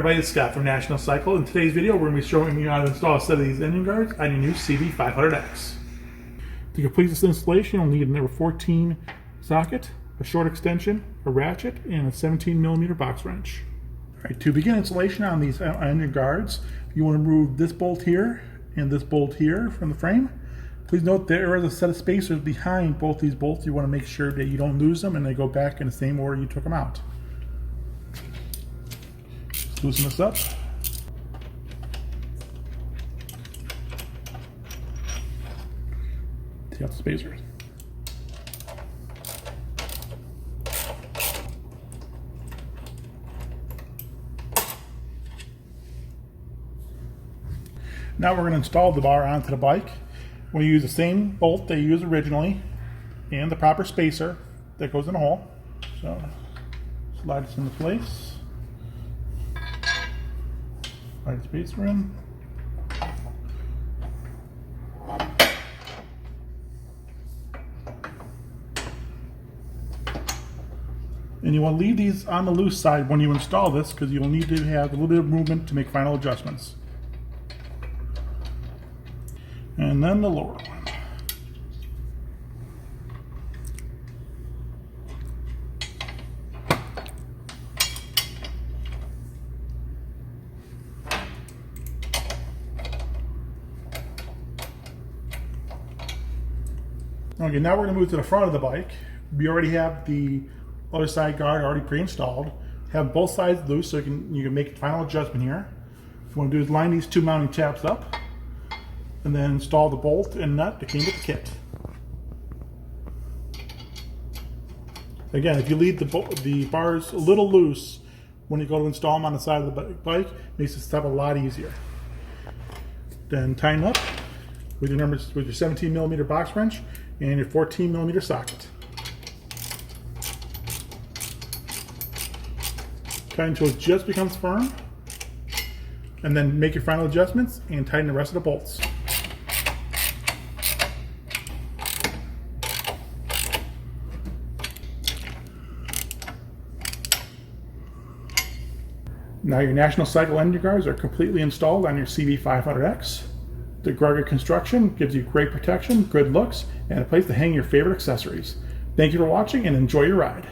everybody, it's Scott from National Cycle. In today's video, we're going to be showing you how to install a set of these engine guards on your new CB500X. To complete this installation, you'll need a number 14 socket, a short extension, a ratchet, and a 17mm box wrench. Alright, to begin installation on these engine guards, you want to remove this bolt here and this bolt here from the frame. Please note there is a set of spacers behind both these bolts. You want to make sure that you don't lose them and they go back in the same order you took them out. Loosen this up. Take out the spacers. Now we're going to install the bar onto the bike. We'll use the same bolt they used originally and the proper spacer that goes in the hole. So slide this into place. Slide the spacer in. And you want to leave these on the loose side when you install this because you'll need to have a little bit of movement to make final adjustments. And then the lower one. Okay, now we're going to move to the front of the bike. We already have the other side guard already pre-installed. Have both sides loose so you can make a final adjustment here. What you want to do is line these two mounting tabs up and then install the bolt and nut that came with the kit. Again, if you leave the bars a little loose when you go to install them on the side of the bike, it makes this stuff a lot easier. Then tighten up with your 17mm box wrench and your 14mm socket. Tighten until it just becomes firm, and then make your final adjustments and tighten the rest of the bolts. Now your National Cycle engine guards are completely installed on your CB500X. The rugged construction gives you great protection, good looks, and a place to hang your favorite accessories. Thank you for watching and enjoy your ride.